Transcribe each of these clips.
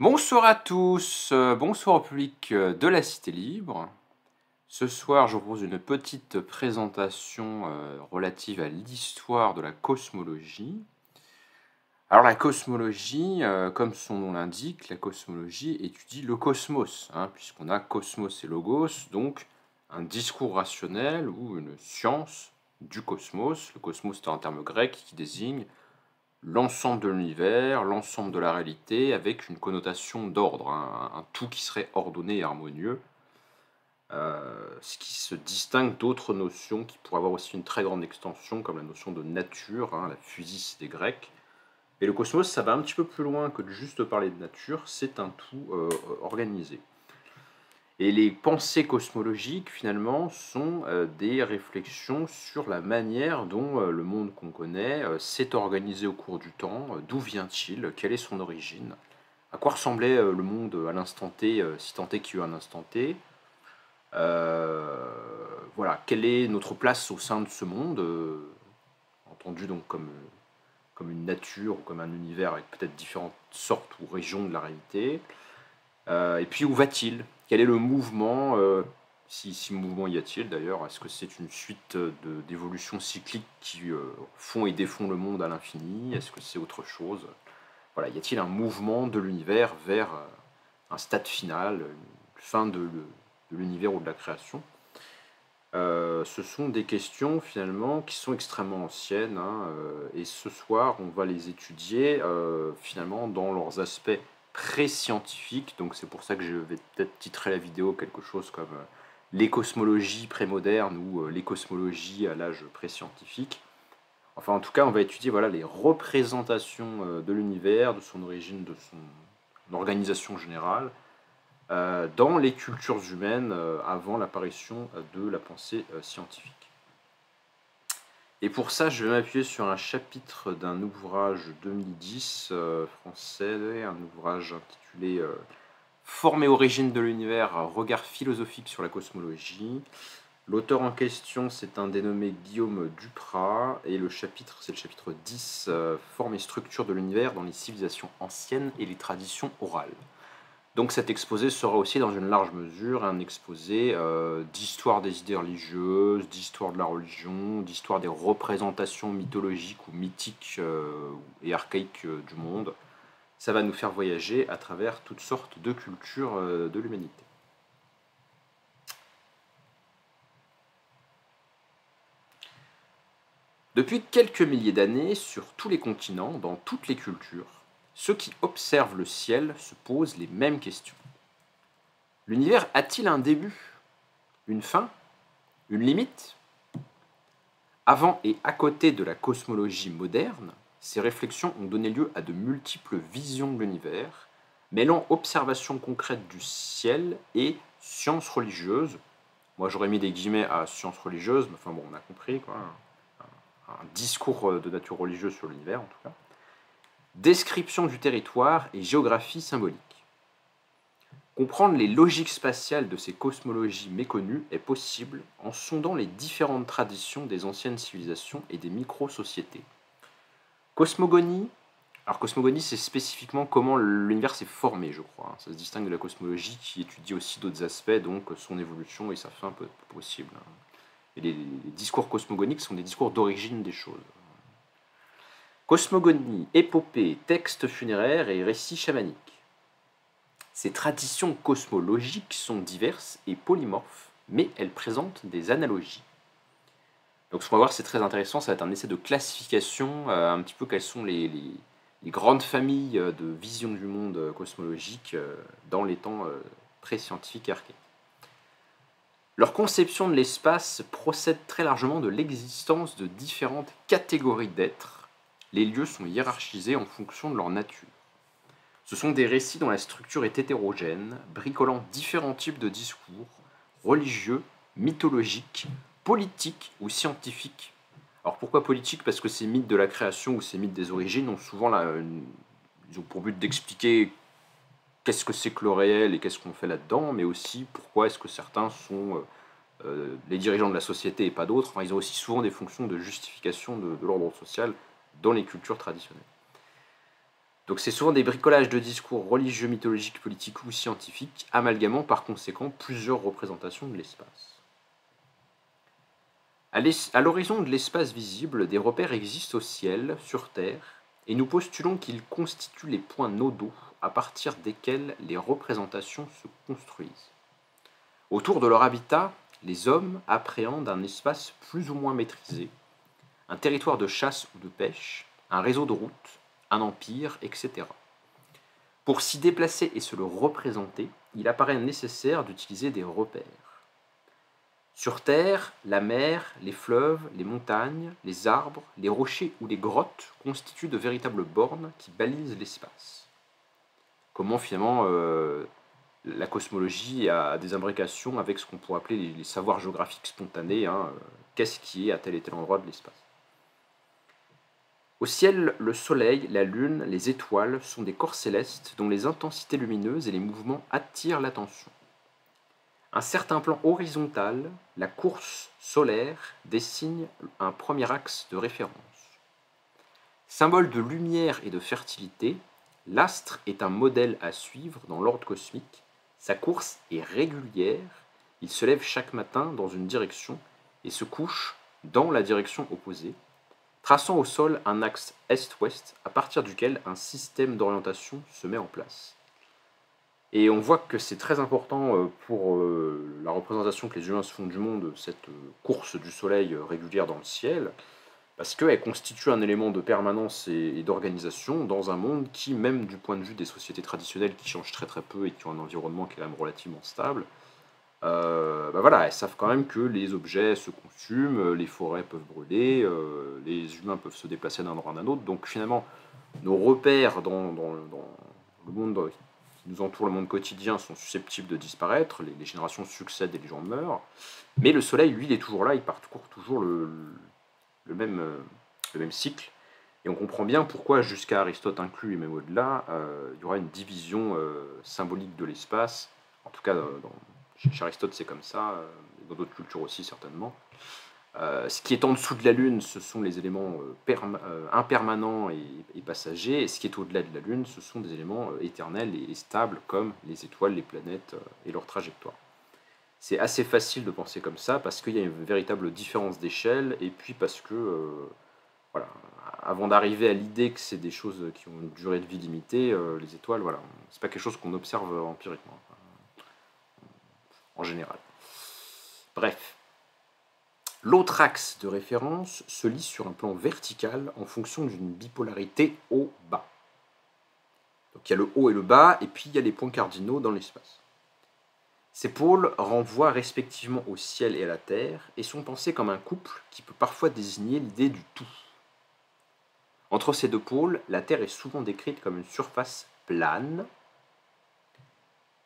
Bonsoir à tous, bonsoir au public de la Cité Libre. Ce soir, je vous propose une petite présentation relative à l'histoire de la cosmologie. Alors la cosmologie, comme son nom l'indique, la cosmologie étudie le cosmos, puisqu'on a cosmos et logos, donc un discours rationnel ou une science du cosmos. Le cosmos est un terme grec qui désigne l'ensemble de l'univers, l'ensemble de la réalité, avec une connotation d'ordre, un tout qui serait ordonné et harmonieux, ce qui se distingue d'autres notions qui pourraient avoir aussi une très grande extension, comme la notion de nature, la physis des Grecs. Et le cosmos, ça va un petit peu plus loin que de juste parler de nature, c'est un tout organisé. Et les pensées cosmologiques, finalement, sont des réflexions sur la manière dont le monde qu'on connaît s'est organisé au cours du temps, d'où vient-il, quelle est son origine, à quoi ressemblait le monde à l'instant T, si tant est qu'il y a eu un instant T, voilà, quelle est notre place au sein de ce monde, entendu donc comme une nature ou comme un univers avec peut-être différentes sortes ou régions de la réalité. Et puis où va-t-il? Quel est le mouvement? Si mouvement y a-t-il d'ailleurs? Est-ce que c'est une suite d'évolutions cycliques qui font et défont le monde à l'infini? Est-ce que c'est autre chose? Voilà, y a-t-il un mouvement de l'univers vers un stade final, une fin de l'univers ou de la création? Ce sont des questions finalement qui sont extrêmement anciennes, et ce soir on va les étudier finalement dans leurs aspects pré-scientifiques. Donc c'est pour ça que je vais peut-être titrer la vidéo quelque chose comme les cosmologies prémodernes ou les cosmologies à l'âge pré-scientifique. Enfin en tout cas on va étudier voilà, les représentations de l'univers, de son origine, de son organisation générale, dans les cultures humaines avant l'apparition de la pensée scientifique. Et pour ça, je vais m'appuyer sur un chapitre d'un ouvrage 2010 français, un ouvrage intitulé Forme et origine de l'univers, regard philosophique sur la cosmologie. L'auteur en question, c'est un dénommé Guillaume Duprat, et le chapitre, c'est le chapitre 10, Forme et structure de l'univers dans les civilisations anciennes et les traditions orales. Donc cet exposé sera aussi dans une large mesure un exposé d'histoire des idées religieuses, d'histoire de la religion, d'histoire des représentations mythologiques ou mythiques et archaïques du monde. Ça va nous faire voyager à travers toutes sortes de cultures de l'humanité. Depuis quelques milliers d'années, sur tous les continents, dans toutes les cultures, ceux qui observent le ciel se posent les mêmes questions. L'univers a-t-il un début, une fin, une limite? Avant et à côté de la cosmologie moderne, ces réflexions ont donné lieu à de multiples visions de l'univers, mêlant observation concrète du ciel et sciences religieuses. Moi j'aurais mis des guillemets à sciences religieuses, mais enfin bon, on a compris, quoi. Un discours de nature religieuse sur l'univers en tout cas. Description du territoire et géographie symbolique. Comprendre les logiques spatiales de ces cosmologies méconnues est possible en sondant les différentes traditions des anciennes civilisations et des micro-sociétés. Cosmogonie. Alors cosmogonie, c'est spécifiquement comment l'univers s'est formé, je crois. Ça se distingue de la cosmologie qui étudie aussi d'autres aspects, donc son évolution et sa fin peut être possible. Et les discours cosmogoniques sont des discours d'origine des choses. Cosmogonie, épopée, textes funéraires et récits chamaniques. Ces traditions cosmologiques sont diverses et polymorphes, mais elles présentent des analogies. Donc ce qu'on va voir, c'est très intéressant, ça va être un essai de classification, un petit peu quelles sont les grandes familles de vision du monde cosmologique dans les temps pré-scientifiques et archaïques. Leur conception de l'espace procède très largement de l'existence de différentes catégories d'êtres. Les lieux sont hiérarchisés en fonction de leur nature. Ce sont des récits dont la structure est hétérogène, bricolant différents types de discours, religieux, mythologiques, politiques ou scientifiques. Alors pourquoi politique? Parce que ces mythes de la création ou ces mythes des origines ont souvent ils ont pour but d'expliquer qu'est-ce que c'est que le réel et qu'est-ce qu'on fait là-dedans, mais aussi pourquoi est-ce que certains sont les dirigeants de la société et pas d'autres. Enfin, ils ont aussi souvent des fonctions de justification de l'ordre social dans les cultures traditionnelles. Donc c'est souvent des bricolages de discours religieux, mythologiques, politiques ou scientifiques, amalgamant par conséquent plusieurs représentations de l'espace. À l'horizon de l'espace visible, des repères existent au ciel, sur Terre, et nous postulons qu'ils constituent les points nodaux à partir desquels les représentations se construisent. Autour de leur habitat, les hommes appréhendent un espace plus ou moins maîtrisé, un territoire de chasse ou de pêche, un réseau de routes, un empire, etc. Pour s'y déplacer et se le représenter, il apparaît nécessaire d'utiliser des repères. Sur Terre, la mer, les fleuves, les montagnes, les arbres, les rochers ou les grottes constituent de véritables bornes qui balisent l'espace. Comment finalement la cosmologie a des imbrications avec ce qu'on pourrait appeler les savoirs géographiques spontanés, qu'est-ce qui est à tel et tel endroit de l'espace. Au ciel, le soleil, la lune, les étoiles sont des corps célestes dont les intensités lumineuses et les mouvements attirent l'attention. Un certain plan horizontal, la course solaire, dessine un premier axe de référence. Symbole de lumière et de fertilité, l'astre est un modèle à suivre dans l'ordre cosmique. Sa course est régulière, il se lève chaque matin dans une direction et se couche dans la direction opposée, traçant au sol un axe est-ouest à partir duquel un système d'orientation se met en place. Et on voit que c'est très important pour la représentation que les humains se font du monde, cette course du soleil régulière dans le ciel, parce qu'elle constitue un élément de permanence et d'organisation dans un monde qui, même du point de vue des sociétés traditionnelles qui changent très très peu et qui ont un environnement qui est quand même relativement stable, voilà, elles savent quand même que les objets se consument, les forêts peuvent brûler, les humains peuvent se déplacer d'un endroit à un autre, donc finalement, nos repères dans le monde qui nous entoure, le monde quotidien, sont susceptibles de disparaître, les générations succèdent et les gens meurent, mais le soleil, lui, il est toujours là, il parcourt toujours le même cycle, et on comprend bien pourquoi, jusqu'à Aristote inclus et même au-delà, il y aura une division symbolique de l'espace, en tout cas chez Aristote c'est comme ça, dans d'autres cultures aussi certainement. Ce qui est en dessous de la Lune, ce sont les éléments impermanents et passagers, et ce qui est au-delà de la Lune, ce sont des éléments éternels et stables, comme les étoiles, les planètes et leur trajectoire. C'est assez facile de penser comme ça, parce qu'il y a une véritable différence d'échelle, et puis parce que, voilà, avant d'arriver à l'idée que c'est des choses qui ont une durée de vie limitée, les étoiles, voilà, c'est pas quelque chose qu'on observe empiriquement, en général. Bref. L'autre axe de référence se lit sur un plan vertical en fonction d'une bipolarité haut-bas. Donc il y a le haut et le bas, et puis il y a les points cardinaux dans l'espace. Ces pôles renvoient respectivement au ciel et à la terre, et sont pensés comme un couple qui peut parfois désigner l'idée du tout. Entre ces deux pôles, la Terre est souvent décrite comme une surface plane.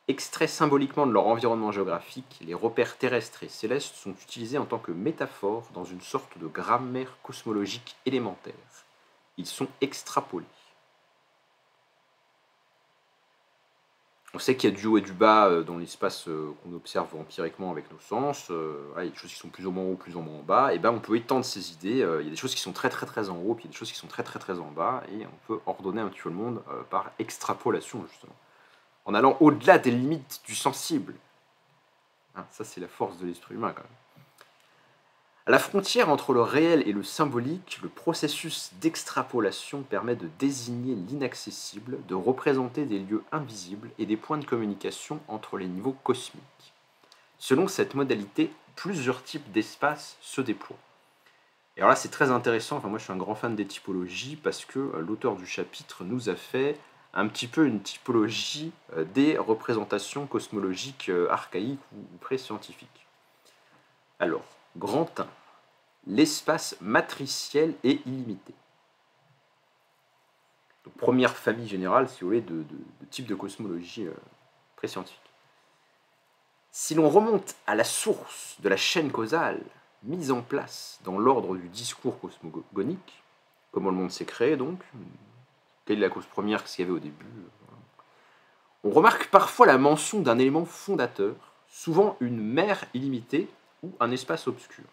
Extraits symboliquement de leur environnement géographique, les repères terrestres et célestes sont utilisés en tant que métaphore dans une sorte de grammaire cosmologique élémentaire. Ils sont extrapolés. On sait qu'il y a du haut et du bas dans l'espace qu'on observe empiriquement avec nos sens. Il y a des choses qui sont plus ou moins en haut, plus ou moins en bas. Et ben on peut étendre ces idées. Il y a des choses qui sont très très très en haut, puis il y a des choses qui sont très très très en bas. Et on peut ordonner un petit peu le monde par extrapolation, justement. En allant au-delà des limites du sensible. Ça, c'est la force de l'esprit humain, quand même. À la frontière entre le réel et le symbolique, le processus d'extrapolation permet de désigner l'inaccessible, de représenter des lieux invisibles et des points de communication entre les niveaux cosmiques. Selon cette modalité, plusieurs types d'espaces se déploient. Et alors là, c'est très intéressant. Moi, je suis un grand fan des typologies parce que l'auteur du chapitre nous a fait un petit peu une typologie des représentations cosmologiques archaïques ou pré-scientifiques. Alors, grand 1, l'espace matriciel est illimité. Donc, première famille générale, si vous voulez, de type de cosmologie pré-scientifique. Si l'on remonte à la source de la chaîne causale mise en place dans l'ordre du discours cosmogonique, comment le monde s'est créé donc, quelle est la cause première, qu'est-ce qu'il y avait au début, on remarque parfois la mention d'un élément fondateur, souvent une mer illimitée ou un espace obscur.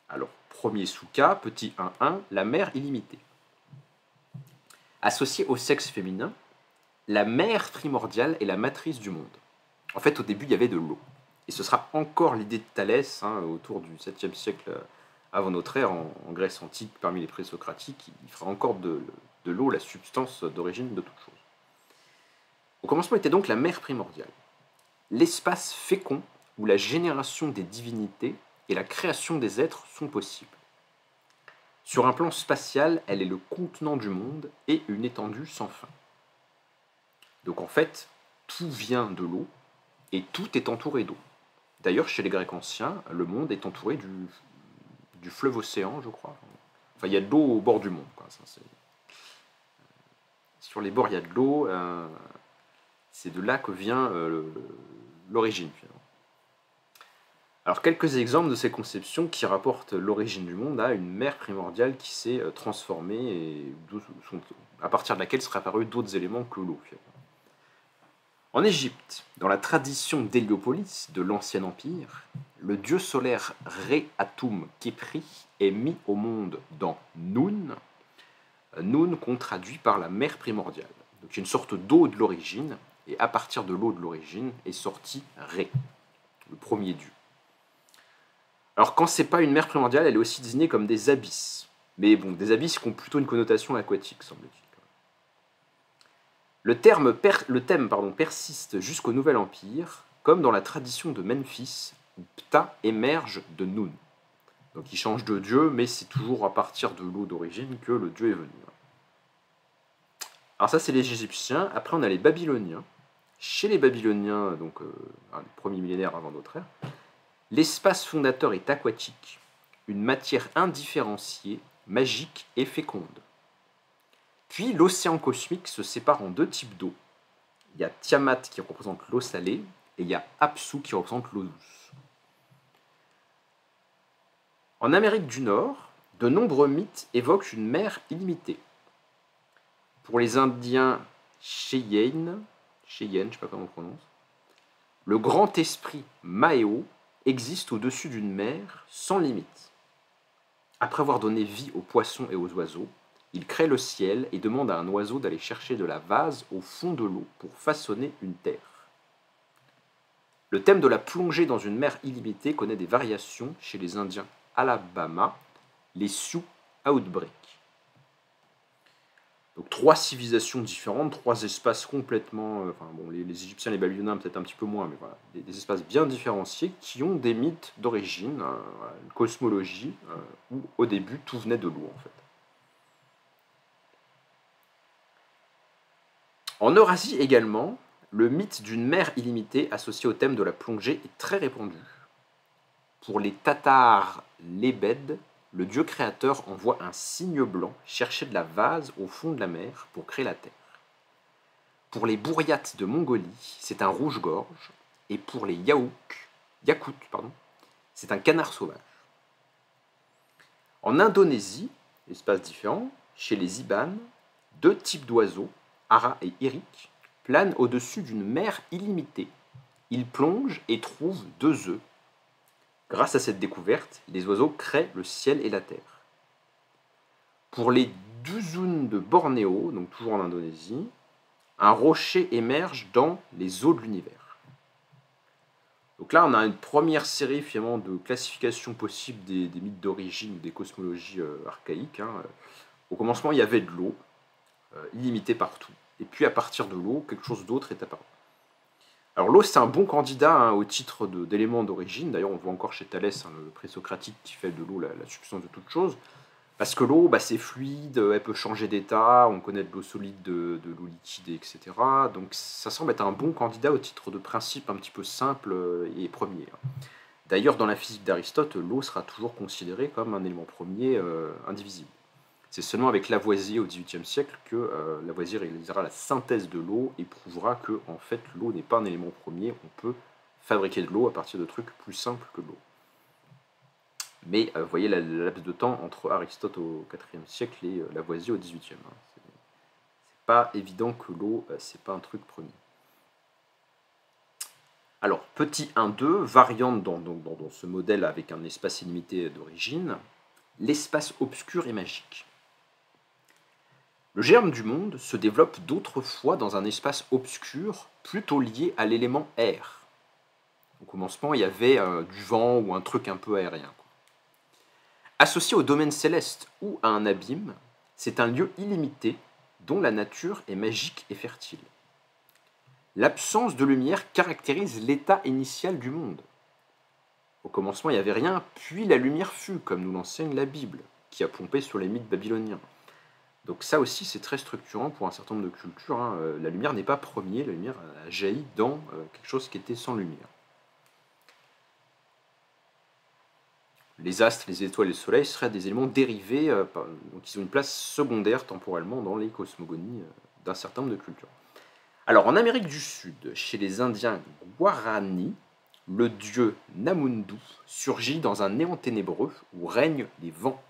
Alors, premier sous-cas, petit 1.1, la mer illimitée. Associée au sexe féminin, la mère primordiale est la matrice du monde. En fait, au début, il y avait de l'eau. Et ce sera encore l'idée de Thalès, autour du 7e siècle avant notre ère, en Grèce antique, parmi les présocratiques, il fera encore de l'eau la substance d'origine de toute chose. Au commencement était donc la mère primordiale, l'espace fécond où la génération des divinités et la création des êtres sont possibles. Sur un plan spatial, elle est le contenant du monde et une étendue sans fin. Donc en fait, tout vient de l'eau et tout est entouré d'eau. D'ailleurs, chez les Grecs anciens, le monde est entouré du fleuve océan, je crois. Enfin, il y a de l'eau au bord du monde, quoi. Sur les bords, il y a de l'eau. C'est de là que vient l'origine, finalement. Alors, quelques exemples de ces conceptions qui rapportent l'origine du monde à une mère primordiale qui s'est transformée et à partir de laquelle seraient apparus d'autres éléments que l'eau, finalement. En Égypte, dans la tradition d'Héliopolis de l'Ancien Empire, le dieu solaire Ré-Atum Khépri est mis au monde dans Noun, Noun qu'on traduit par la mère primordiale. Donc une sorte d'eau de l'origine, et à partir de l'eau de l'origine est sorti Ré, le premier dieu. Alors quand c'est pas une mère primordiale, elle est aussi désignée comme des abysses. Mais bon, des abysses qui ont plutôt une connotation aquatique, semble-t-il. Le thème persiste jusqu'au Nouvel Empire, comme dans la tradition de Memphis, où Ptah émerge de Noun. Donc il change de dieu, mais c'est toujours à partir de l'eau d'origine que le dieu est venu. Alors ça, c'est les Égyptiens. Après, on a les Babyloniens. Chez les Babyloniens, donc le premier millénaire avant notre ère, l'espace fondateur est aquatique, une matière indifférenciée, magique et féconde. Puis l'océan cosmique se sépare en deux types d'eau. Il y a Tiamat qui représente l'eau salée et il y a Apsu qui représente l'eau douce. En Amérique du Nord, de nombreux mythes évoquent une mer illimitée. Pour les Indiens Cheyenne, je ne sais pas comment on prononce, le grand esprit Maheo existe au-dessus d'une mer sans limite. Après avoir donné vie aux poissons et aux oiseaux, il crée le ciel et demande à un oiseau d'aller chercher de la vase au fond de l'eau pour façonner une terre. Le thème de la plongée dans une mer illimitée connaît des variations chez les Indiens Alabama, les Sioux Outbreak. Donc trois civilisations différentes, trois espaces complètement... les Égyptiens et les Babyloniens peut-être un petit peu moins, mais voilà, des espaces bien différenciés qui ont des mythes d'origine, une cosmologie, où au début tout venait de l'eau en fait. En Eurasie également, le mythe d'une mer illimitée associé au thème de la plongée est très répandu. Pour les Tatars lébèdes, le dieu créateur envoie un cygne blanc chercher de la vase au fond de la mer pour créer la terre. Pour les Bouriates de Mongolie, c'est un rouge-gorge, et pour les Yakoutes, c'est un canard sauvage. En Indonésie, espace différent, chez les Ibanes, deux types d'oiseaux, Ara et Irik, planent au-dessus d'une mer illimitée. Ils plongent et trouvent 2 œufs. Grâce à cette découverte, les oiseaux créent le ciel et la terre. Pour les Dusun de Bornéo, donc toujours en Indonésie, un rocher émerge dans les eaux de l'univers. Donc là, on a une première série finalement de classifications possibles des mythes d'origine, des cosmologies archaïques. Au commencement, il y avait de l'eau, illimitée partout. Et puis à partir de l'eau, quelque chose d'autre est apparu. Alors l'eau, c'est un bon candidat au titre d'élément d'origine. D'ailleurs, on voit encore chez Thalès, le présocratique qui fait de l'eau la substance de toute chose. Parce que l'eau, c'est fluide, elle peut changer d'état, on connaît de l'eau solide, de l'eau liquide, etc. Donc ça semble être un bon candidat au titre de principe un petit peu simple et premier. D'ailleurs, dans la physique d'Aristote, l'eau sera toujours considérée comme un élément premier indivisible. C'est seulement avec Lavoisier au XVIIIe siècle que Lavoisier réalisera la synthèse de l'eau et prouvera que en fait, l'eau n'est pas un élément premier, on peut fabriquer de l'eau à partir de trucs plus simples que l'eau. Mais vous voyez la laps de temps entre Aristote au IVe siècle et Lavoisier au XVIIIe. C'est pas évident que l'eau, c'est pas un truc premier. Alors, petit 1.2, variante dans ce modèle avec un espace illimité d'origine, l'espace obscur et magique. Le germe du monde se développe d'autres fois dans un espace obscur, plutôt lié à l'élément air. Au commencement, il y avait du vent ou un truc un peu aérien, quoi. Associé au domaine céleste ou à un abîme, c'est un lieu illimité dont la nature est magique et fertile. L'absence de lumière caractérise l'état initial du monde. Au commencement, il n'y avait rien, puis la lumière fut, comme nous l'enseigne la Bible, qui a pompé sur les mythes babyloniens. Donc ça aussi, c'est très structurant pour un certain nombre de cultures, hein. La lumière n'est pas premier, la lumière a jailli dans quelque chose qui était sans lumière. Les astres, les étoiles et le soleil seraient des éléments dérivés, donc ils ont une place secondaire temporellement dans les cosmogonies d'un certain nombre de cultures. Alors en Amérique du Sud, chez les Indiens Guarani, le dieu Namundu surgit dans un néant ténébreux où règnent les vents.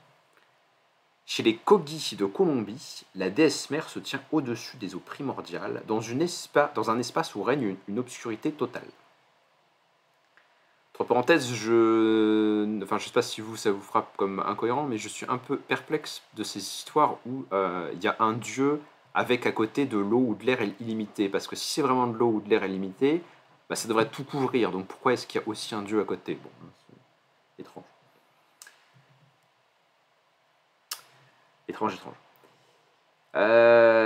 Chez les Kogi de Colombie, la déesse mère se tient au-dessus des eaux primordiales, dans un espace où règne une obscurité totale. Entre parenthèses, je ne sais pas si ça vous frappe comme incohérent, mais je suis un peu perplexe de ces histoires où il y a un dieu avec à côté de l'eau ou de l'air illimité. Parce que si c'est vraiment de l'eau ou de l'air illimité, bah, ça devrait tout couvrir. Donc pourquoi est-ce qu'il y a aussi un dieu à côté? Bon, c'est étrange. Étrange.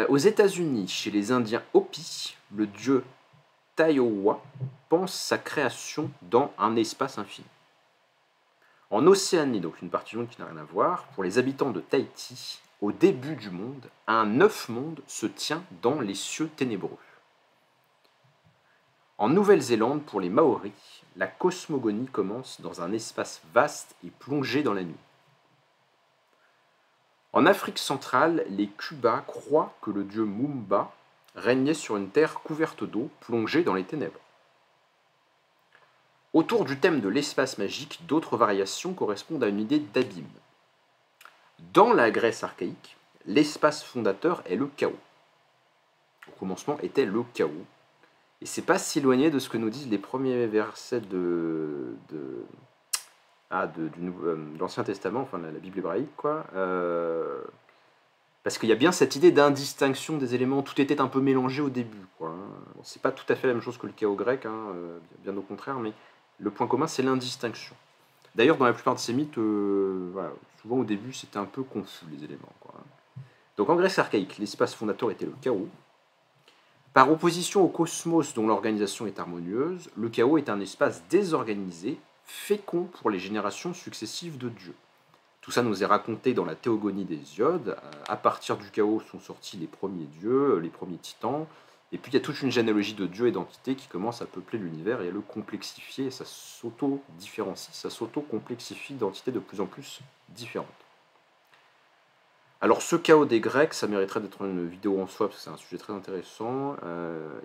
Aux États-Unis, chez les Indiens Hopi, le dieu Taiowa pense sa création dans un espace infini. En Océanie, donc une partie du monde qui n'a rien à voir, pour les habitants de Tahiti, au début du monde, un œuf monde se tient dans les cieux ténébreux. En Nouvelle-Zélande, pour les Maoris, la cosmogonie commence dans un espace vaste et plongé dans la nuit. En Afrique centrale, les Cuba croient que le dieu Mumba régnait sur une terre couverte d'eau, plongée dans les ténèbres. Autour du thème de l'espace magique, d'autres variations correspondent à une idée d'abîme. Dans la Grèce archaïque, l'espace fondateur est le chaos. Au commencement était le chaos. Et c'est pas si éloigné de ce que nous disent les premiers versets de l'Ancien Testament, enfin la Bible hébraïque, quoi. Parce qu'il y a bien cette idée d'indistinction des éléments, tout était un peu mélangé au début, quoi, hein. Bon, c'est pas tout à fait la même chose que le chaos grec, hein, bien au contraire, mais le point commun, c'est l'indistinction. D'ailleurs, dans la plupart de ces mythes, voilà, souvent au début, c'était un peu confus, les éléments, quoi. Donc en Grèce archaïque, l'espace fondateur était le chaos. Par opposition au cosmos dont l'organisation est harmonieuse, le chaos est un espace désorganisé, fécond pour les générations successives de dieux. Tout ça nous est raconté dans la Théogonie d'Hésiode. À partir du chaos sont sortis les premiers dieux, les premiers titans, et puis il y a toute une généalogie de dieux et d'entités qui commence à peupler l'univers et à le complexifier, et ça s'auto-différencie, ça s'auto-complexifie d'entités de plus en plus différentes. Alors ce chaos des Grecs, ça mériterait d'être une vidéo en soi, parce que c'est un sujet très intéressant.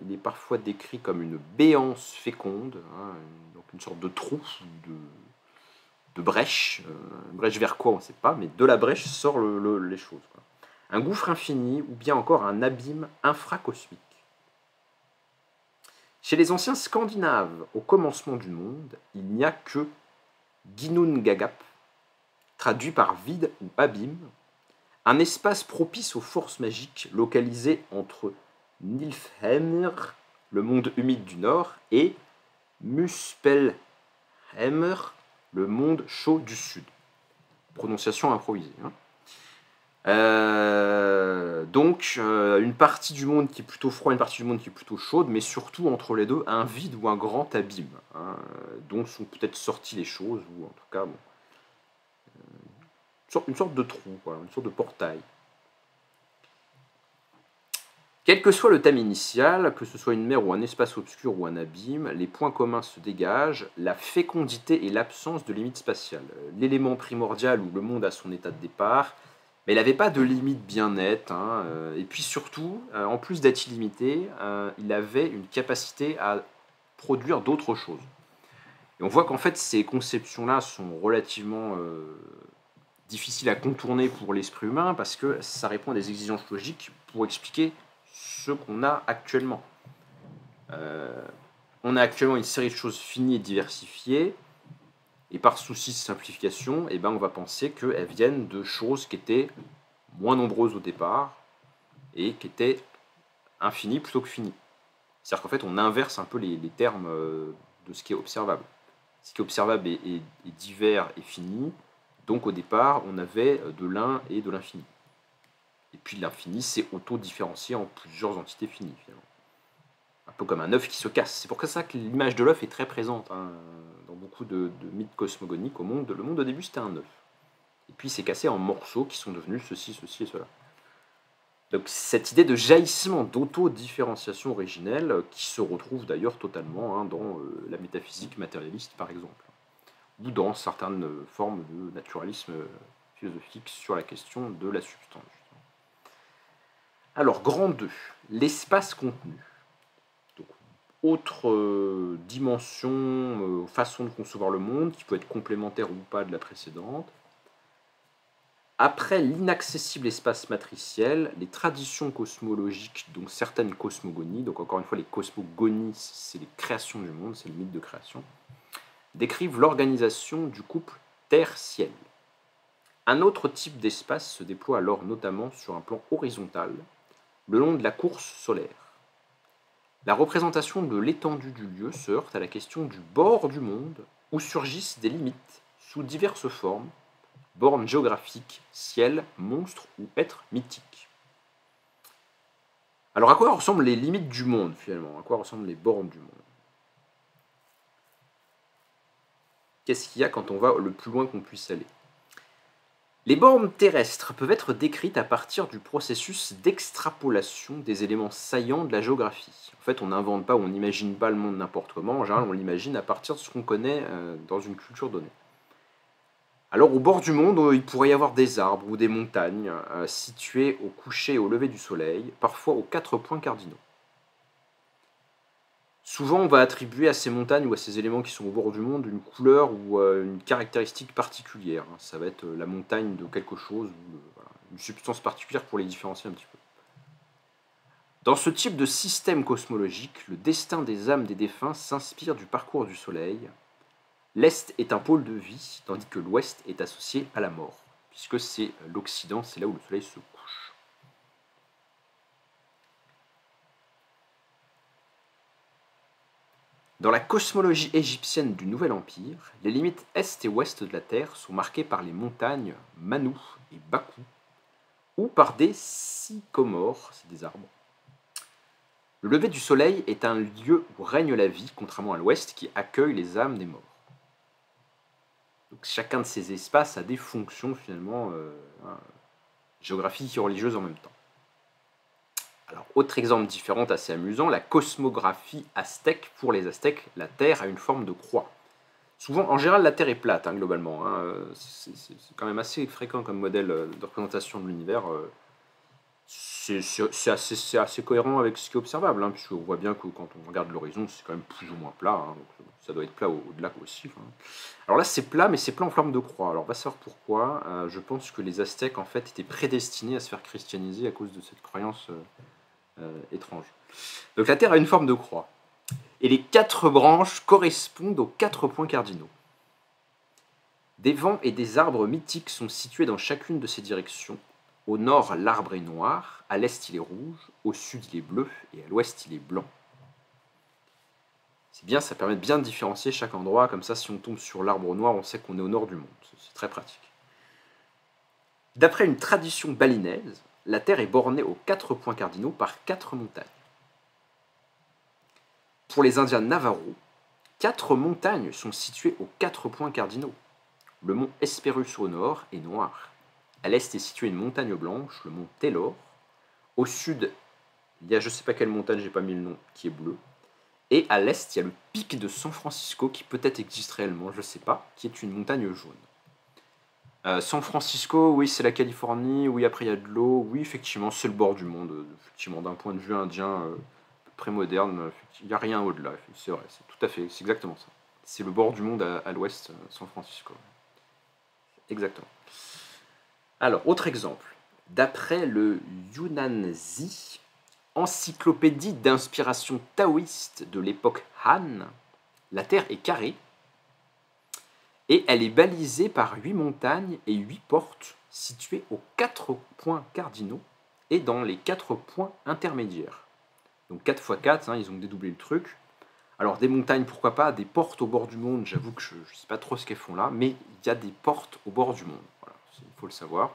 Il est parfois décrit comme une béance féconde, hein, donc une sorte de trou, de brèche. Brèche vers quoi, on ne sait pas, mais de la brèche sortent les choses, quoi. Un gouffre infini, ou bien encore un abîme infracosmique. Chez les anciens Scandinaves, au commencement du monde, il n'y a que Ginnungagap, traduit par vide ou abîme, un espace propice aux forces magiques localisé entre Nilfheimr, le monde humide du nord, et Muspelheimr, le monde chaud du sud. Prononciation improvisée, hein. Donc, une partie du monde qui est plutôt froid, une partie du monde qui est plutôt chaude, mais surtout entre les deux, un vide ou un grand abîme, hein, dont sont peut-être sorties les choses, ou en tout cas, bon, une sorte de trou, voilà, une sorte de portail. Quel que soit le thème initial, que ce soit une mer ou un espace obscur ou un abîme, les points communs se dégagent, la fécondité et l'absence de limite spatiale. L'élément primordial où le monde a son état de départ, mais il n'avait pas de limite bien nette, hein, et puis surtout, en plus d'être illimité, il avait une capacité à produire d'autres choses. Et on voit qu'en fait, ces conceptions-là sont relativement difficiles à contourner pour l'esprit humain, parce que ça répond à des exigences logiques pour expliquer ce qu'on a actuellement. On a actuellement une série de choses finies et diversifiées, et par souci de simplification, on va penser qu'elles viennent de choses qui étaient moins nombreuses au départ, et qui était infini plutôt que fini. C'est-à-dire qu'en fait, on inverse un peu les termes de ce qui est observable. Ce qui est observable est divers et fini, donc au départ, on avait de l'un et de l'infini. Et puis l'infini, c'est auto-différencié en plusieurs entités finies, finalement. Un peu comme un œuf qui se casse. C'est pour ça que l'image de l'œuf est très présente dans beaucoup de mythes cosmogoniques au monde. Le monde au début, c'était un œuf. Et puis il s'est cassé en morceaux qui sont devenus ceci, ceci et cela. Donc cette idée de jaillissement, d'auto-différenciation originelle, qui se retrouve d'ailleurs totalement dans la métaphysique matérialiste, par exemple, ou dans certaines formes de naturalisme philosophique sur la question de la substance. Alors, grand 2, l'espace contenu. Donc, autre dimension, façon de concevoir le monde, qui peut être complémentaire ou pas de la précédente. Après l'inaccessible espace matriciel, les traditions cosmologiques, donc certaines cosmogonies, donc encore une fois les cosmogonies, c'est les créations du monde, c'est le mythe de création, décrivent l'organisation du couple Terre-Ciel. Un autre type d'espace se déploie alors notamment sur un plan horizontal, le long de la course solaire. La représentation de l'étendue du lieu se heurte à la question du bord du monde, où surgissent des limites sous diverses formes, bornes géographiques, ciel, monstres ou êtres mythiques. Alors à quoi ressemblent les limites du monde finalement? À quoi ressemblent les bornes du monde? Qu'est-ce qu'il y a quand on va le plus loin qu'on puisse aller? Les bornes terrestres peuvent être décrites à partir du processus d'extrapolation des éléments saillants de la géographie. En fait, on n'invente pas, on n'imagine pas le monde n'importe comment, en général on l'imagine à partir de ce qu'on connaît dans une culture donnée. Alors au bord du monde, il pourrait y avoir des arbres ou des montagnes situées au coucher et au lever du soleil, parfois aux 4 points cardinaux. Souvent, on va attribuer à ces montagnes ou à ces éléments qui sont au bord du monde une couleur ou une caractéristique particulière. Ça va être la montagne de quelque chose ou une substance particulière pour les différencier un petit peu. Dans ce type de système cosmologique, le destin des âmes des défunts s'inspire du parcours du soleil. L'Est est un pôle de vie, tandis que l'Ouest est associé à la mort, puisque c'est l'Occident, c'est là où le soleil se couche. Dans la cosmologie égyptienne du Nouvel Empire, les limites Est et Ouest de la Terre sont marquées par les montagnes Manu et Bakou, ou par des sycomores, c'est des arbres. Le lever du soleil est un lieu où règne la vie, contrairement à l'Ouest qui accueille les âmes des morts. Donc chacun de ces espaces a des fonctions finalement géographiques et religieuses en même temps. Alors, autre exemple différent assez amusant, la cosmographie aztèque. Pour les Aztèques, la Terre a une forme de croix. Souvent, en général, la Terre est plate, globalement. C'est quand même assez fréquent comme modèle de représentation de l'univers. C'est assez cohérent avec ce qui est observable, puisqu'on voit bien que quand on regarde l'horizon, c'est quand même plus ou moins plat. Donc ça doit être plat au-delà aussi. Alors là, c'est plat, mais c'est plat en forme de croix. Alors, on va savoir pourquoi. Je pense que les Aztèques, en fait, étaient prédestinés à se faire christianiser à cause de cette croyance étrange. Donc la Terre a une forme de croix. Et les 4 branches correspondent aux 4 points cardinaux. Des vents et des arbres mythiques sont situés dans chacune de ces directions. Au nord, l'arbre est noir, à l'est, il est rouge, au sud, il est bleu, et à l'ouest, il est blanc. C'est bien, ça permet de bien différencier chaque endroit, comme ça, si on tombe sur l'arbre noir, on sait qu'on est au nord du monde. C'est très pratique. D'après une tradition balinaise, la Terre est bornée aux 4 points cardinaux par 4 montagnes. Pour les Indiens Navajo, 4 montagnes sont situées aux 4 points cardinaux. Le mont Hespérus au nord est noir. À l'est est située une montagne blanche, le mont Taylor. Au sud, il y a je ne sais pas quelle montagne, j'ai pas mis le nom, qui est bleue. Et à l'est, il y a le pic de San Francisco, qui peut-être existe réellement, je ne sais pas, qui est une montagne jaune. San Francisco, oui, c'est la Californie, oui, après il y a de l'eau, oui, effectivement, c'est le bord du monde, effectivement, d'un point de vue indien prémoderne, il n'y a rien au-delà, c'est vrai, c'est tout à fait, c'est exactement ça. C'est le bord du monde à l'ouest, San Francisco. Exactement. Alors, autre exemple. D'après le Yunnan-zi, encyclopédie d'inspiration taoïste de l'époque Han, la Terre est carrée, et elle est balisée par 8 montagnes et 8 portes situées aux 4 points cardinaux, et dans les 4 points intermédiaires. Donc 4 x 4, hein, ils ont dédoublé le truc. Alors des montagnes, pourquoi pas, des portes au bord du monde, j'avoue que je ne sais pas trop ce qu'elles font là, mais il y a des portes au bord du monde, voilà, il faut le savoir.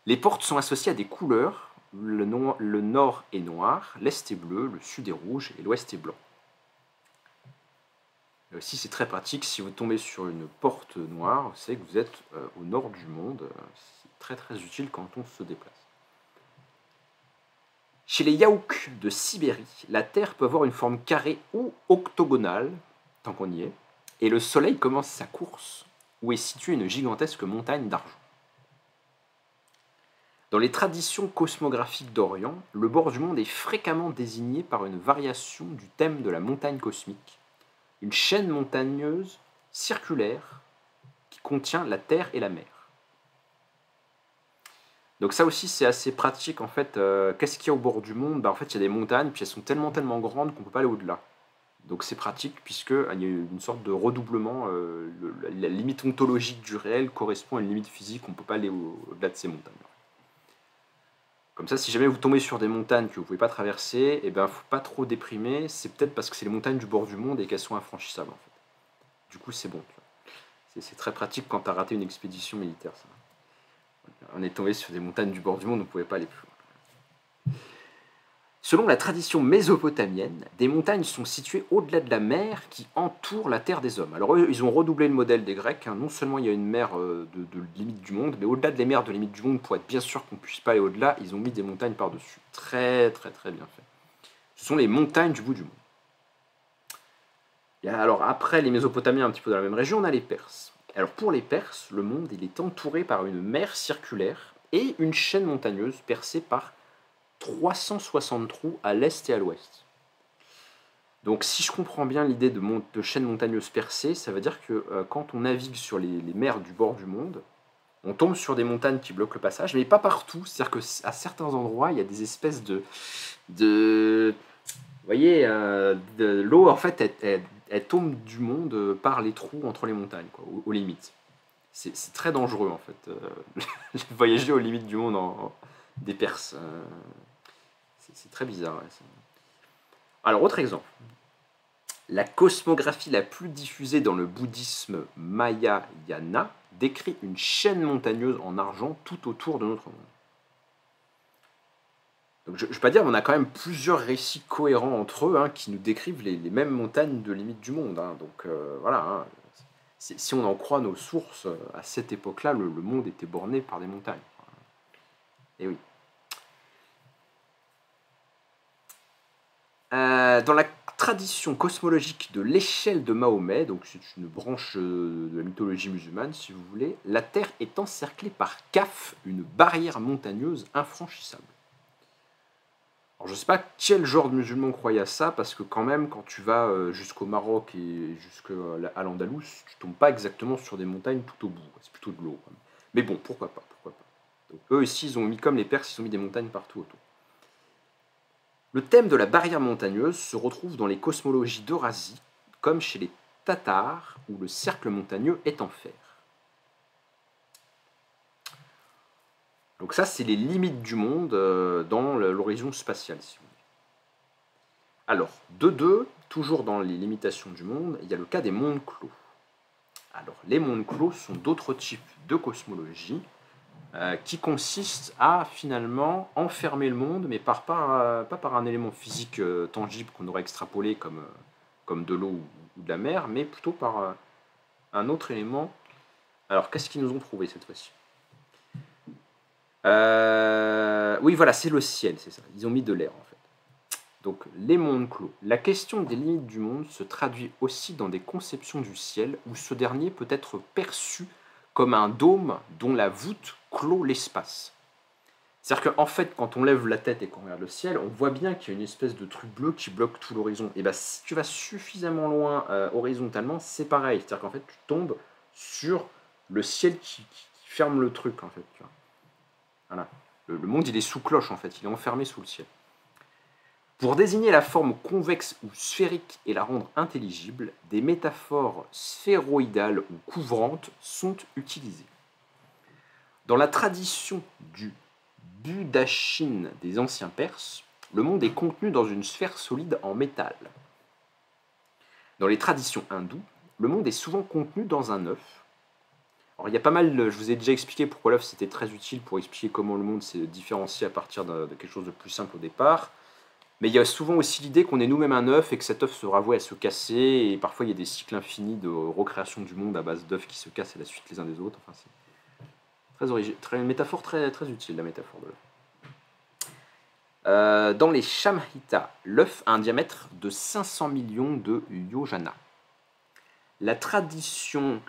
Les portes sont associées à des couleurs, le nord est noir, l'est est bleu, le sud est rouge et l'ouest est blanc. Là aussi c'est très pratique, si vous tombez sur une porte noire, c'est que vous êtes au nord du monde, c'est très très utile quand on se déplace. Chez les Yaouks de Sibérie, la Terre peut avoir une forme carrée ou octogonale, tant qu'on y est, et le Soleil commence sa course, où est située une gigantesque montagne d'argent. Dans les traditions cosmographiques d'Orient, le bord du monde est fréquemment désigné par une variation du thème de la montagne cosmique, une chaîne montagneuse circulaire qui contient la Terre et la mer. Donc ça aussi c'est assez pratique en fait. Qu'est-ce qu'il y a au bord du monde? En fait il y a des montagnes, puis elles sont tellement grandes qu'on ne peut pas aller au-delà. Donc c'est pratique puisqu'il y a une sorte de redoublement. La limite ontologique du réel correspond à une limite physique, on ne peut pas aller au-delà de ces montagnes. Comme ça, si jamais vous tombez sur des montagnes que vous ne pouvez pas traverser, il ne faut pas trop déprimer, c'est peut-être parce que c'est les montagnes du bord du monde et qu'elles sont infranchissables en fait. Du coup c'est bon. C'est très pratique quand tu as raté une expédition militaire ça. On est tombé sur des montagnes du bord du monde, on ne pouvait pas aller plus loin. Selon la tradition mésopotamienne, des montagnes sont situées au-delà de la mer qui entoure la terre des hommes. Alors eux, ils ont redoublé le modèle des Grecs. Non seulement il y a une mer de limite du monde, mais au-delà des mers de limite du monde, pour être bien sûr qu'on ne puisse pas aller au-delà, ils ont mis des montagnes par-dessus. Très très très bien fait. Ce sont les montagnes du bout du monde. Alors après les Mésopotamiens, un petit peu dans la même région, on a les Perses. Alors pour les Perses, le monde il est entouré par une mer circulaire et une chaîne montagneuse percée par 360 trous à l'est et à l'ouest. Donc si je comprends bien l'idée de chaîne montagneuse percée, ça veut dire que quand on navigue sur les mers du bord du monde, on tombe sur des montagnes qui bloquent le passage, mais pas partout. C'est-à-dire qu'à certains endroits, il y a des espèces de vous voyez, l'eau en fait elle tombe du monde par les trous entre les montagnes, quoi, aux limites. C'est très dangereux en fait. J'ai voyagé aux limites du monde des Perses. C'est très bizarre. Ouais. Alors, autre exemple. La cosmographie la plus diffusée dans le bouddhisme Mahayana décrit une chaîne montagneuse en argent tout autour de notre monde. Donc, je ne vais pas dire, mais on a quand même plusieurs récits cohérents entre eux qui nous décrivent les mêmes montagnes de limite du monde. Donc voilà, si on en croit nos sources, à cette époque-là, le monde était borné par des montagnes. Et oui. Dans la tradition cosmologique de l'échelle de Mahomet, donc c'est une branche de la mythologie musulmane si vous voulez, la Terre est encerclée par Kaf, une barrière montagneuse infranchissable. Alors je ne sais pas quel genre de musulman croyait à ça, parce que quand même quand tu vas jusqu'au Maroc et jusqu'à l'Andalous, tu tombes pas exactement sur des montagnes tout au bout, c'est plutôt de l'eau. Mais bon, pourquoi pas. Donc, eux ici, ils ont mis comme les Perses, ils ont mis des montagnes partout autour. Le thème de la barrière montagneuse se retrouve dans les cosmologies d'Eurasie, comme chez les Tatars, où le cercle montagneux est en fer. Donc ça, c'est les limites du monde dans l'horizon spatiale, si vous voulez. Alors, de deux, toujours dans les limitations du monde, il y a le cas des mondes clos. Alors, les mondes clos sont d'autres types de cosmologie qui consistent à finalement enfermer le monde, mais pas par un élément physique tangible qu'on aurait extrapolé comme de l'eau ou de la mer, mais plutôt par un autre élément. Alors, qu'est-ce qu'ils nous ont trouvé cette fois-ci? Oui, voilà, c'est le ciel, c'est ça. Ils ont mis de l'air, en fait. Donc, les mondes clos. La question des limites du monde se traduit aussi dans des conceptions du ciel, où ce dernier peut être perçu comme un dôme dont la voûte clôt l'espace. C'est-à-dire qu'en fait, quand on lève la tête et qu'on regarde le ciel, on voit bien qu'il y a une espèce de truc bleu qui bloque tout l'horizon. Et bien, si tu vas suffisamment loin horizontalement, c'est pareil. C'est-à-dire qu'en fait, tu tombes sur le ciel qui ferme le truc, en fait. Tu vois. Voilà. Le monde, il est sous cloche, en fait. Il est enfermé sous le ciel. Pour désigner la forme convexe ou sphérique et la rendre intelligible, des métaphores sphéroïdales ou couvrantes sont utilisées. Dans la tradition du Budachine des anciens Perses, le monde est contenu dans une sphère solide en métal. Dans les traditions hindoues, le monde est souvent contenu dans un œuf. Alors il y a pas mal, je vous ai déjà expliqué pourquoi l'œuf c'était très utile pour expliquer comment le monde s'est différencié à partir de quelque chose de plus simple au départ. Mais il y a souvent aussi l'idée qu'on est nous-mêmes un œuf et que cet œuf sera voué à se casser. Et parfois il y a des cycles infinis de recréation du monde à base d'œufs qui se cassent à la suite les uns des autres. Enfin, c'est une métaphore très, très utile, la métaphore de l'œuf. Dans les Shamhita, l'œuf a un diamètre de 500 millions de yojana. La tradition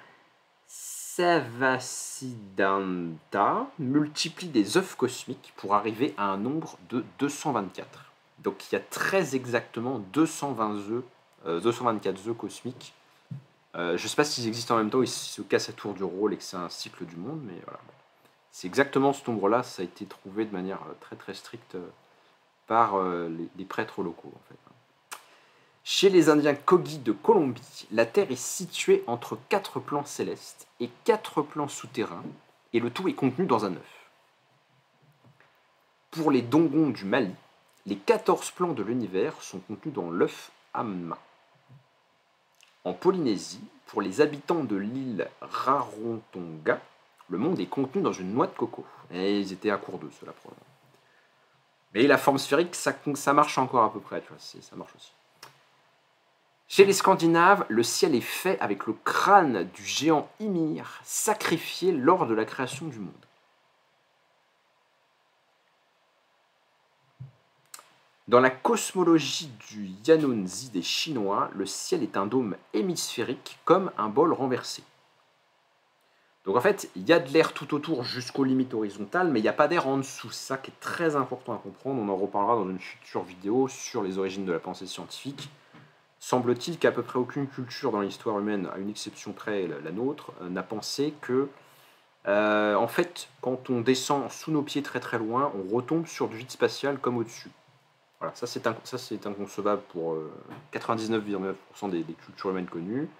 Savasiddhanta multiplie des œufs cosmiques pour arriver à un nombre de 224. Donc il y a très exactement 224 œufs cosmiques. Je ne sais pas s'ils existent en même temps ou s'ils se cassent à tour du rôle et que c'est un cycle du monde, mais voilà. C'est exactement ce nombre-là, ça a été trouvé de manière très très stricte par les prêtres locaux en fait. Chez les Indiens Kogi de Colombie, la Terre est située entre 4 plans célestes et 4 plans souterrains, et le tout est contenu dans un œuf. Pour les Dongons du Mali, les 14 plans de l'univers sont contenus dans l'œuf Amma. En Polynésie, pour les habitants de l'île Rarotonga, le monde est contenu dans une noix de coco. Et ils étaient à court d'eux, ceux-là, probablement. Mais la forme sphérique, ça marche encore à peu près, tu vois, ça marche aussi. Chez les Scandinaves, le ciel est fait avec le crâne du géant Ymir, sacrifié lors de la création du monde. Dans la cosmologie du Yanonzi des Chinois, le ciel est un dôme hémisphérique comme un bol renversé. Donc en fait, il y a de l'air tout autour jusqu'aux limites horizontales, mais il n'y a pas d'air en dessous. C'est ça qui est très important à comprendre. On en reparlera dans une future vidéo sur les origines de la pensée scientifique. Semble-t-il qu'à peu près aucune culture dans l'histoire humaine, à une exception près, la nôtre, n'a pensé que, en fait, quand on descend sous nos pieds très très loin, on retombe sur du vide spatial comme au-dessus. Voilà, ça c'est inconcevable pour 99,9% des cultures humaines connues.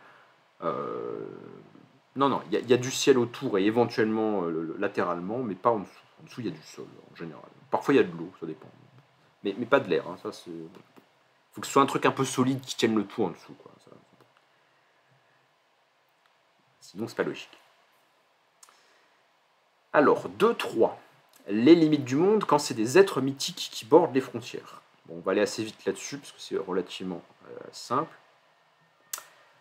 Non, il y a du ciel autour et éventuellement latéralement, mais pas en dessous. En dessous, il y a du sol en général. Parfois, il y a de l'eau, ça dépend. Mais pas de l'air, hein, ça c'est... Faut que ce soit un truc un peu solide qui tienne le tout en dessous, quoi. Ça... Sinon, c'est pas logique. Alors, 2-3. Les limites du monde quand c'est des êtres mythiques qui bordent les frontières. Bon, on va aller assez vite là-dessus, parce que c'est relativement simple.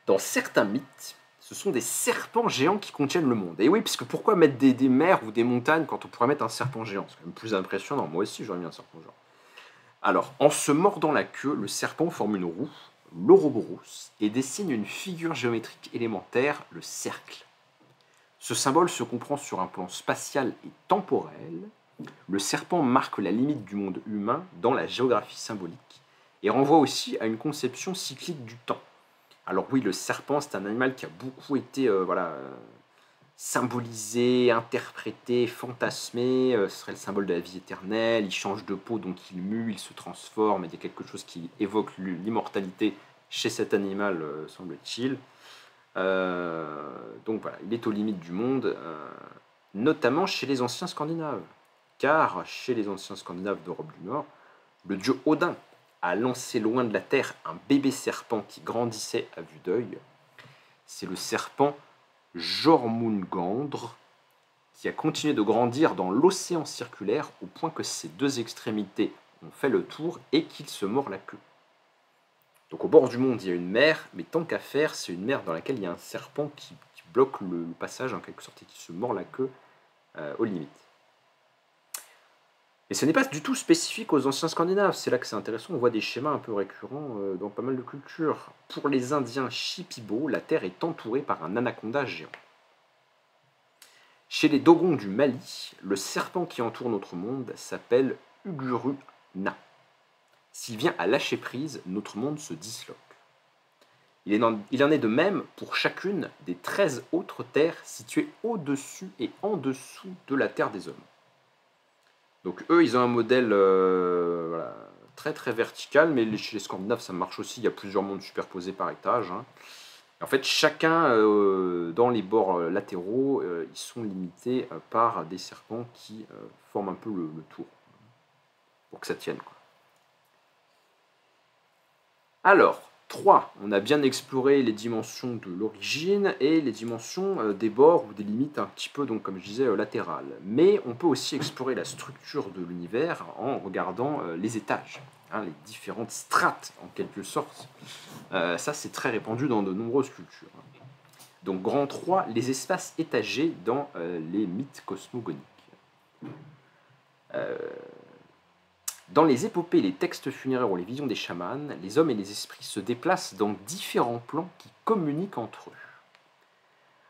Dans certains mythes, ce sont des serpents géants qui contiennent le monde. Et oui, parce que pourquoi mettre des mers ou des montagnes quand on pourrait mettre un serpent géant? C'est quand même plus impressionnant. Moi aussi, j'aurais mis un serpent géant. Alors, en se mordant la queue, le serpent forme une roue, l'Ouroboros, et dessine une figure géométrique élémentaire, le cercle. Ce symbole se comprend sur un plan spatial et temporel. Le serpent marque la limite du monde humain dans la géographie symbolique et renvoie aussi à une conception cyclique du temps. Alors oui, le serpent, c'est un animal qui a beaucoup été symbolisé, interprété, fantasmé. Ce serait le symbole de la vie éternelle. Il change de peau, donc il mue, il se transforme. Et il y a quelque chose qui évoque l'immortalité chez cet animal, semble-t-il. Donc voilà, il est aux limites du monde, notamment chez les anciens Scandinaves. Car chez les anciens Scandinaves d'Europe du Nord, le dieu Odin a lancé loin de la terre un bébé serpent qui grandissait à vue d'œil. C'est le serpent Jormungandr qui a continué de grandir dans l'océan circulaire au point que ses deux extrémités ont fait le tour et qu'il se mord la queue. Donc au bord du monde, il y a une mer, mais tant qu'à faire, c'est une mer dans laquelle il y a un serpent qui bloque le passage en quelque sorte et qui se mord la queue aux limites. Et ce n'est pas du tout spécifique aux anciens Scandinaves, c'est là que c'est intéressant, on voit des schémas un peu récurrents dans pas mal de cultures. Pour les Indiens Shipibo, la Terre est entourée par un anaconda géant. Chez les Dogons du Mali, le serpent qui entoure notre monde s'appelle Uguru-na. S'il vient à lâcher prise, notre monde se disloque. Il en est de même pour chacune des 13 autres terres situées au-dessus et en dessous de la terre des hommes. Donc eux, ils ont un modèle très très vertical, mais chez les Scandinaves, ça marche aussi. Il y a plusieurs mondes superposés par étage. Hein. En fait, chacun, dans les bords latéraux, ils sont limités par des serpents qui forment un peu le tour, pour que ça tienne, quoi. Alors, 3, on a bien exploré les dimensions de l'origine et les dimensions des bords ou des limites un petit peu, donc, comme je disais, latérales. Mais on peut aussi explorer la structure de l'univers en regardant les étages, hein, les différentes strates, en quelque sorte. Ça, c'est très répandu dans de nombreuses cultures. Donc, grand 3, les espaces étagés dans les mythes cosmogoniques. Dans les épopées, les textes funéraires ou les visions des chamans, les hommes et les esprits se déplacent dans différents plans qui communiquent entre eux.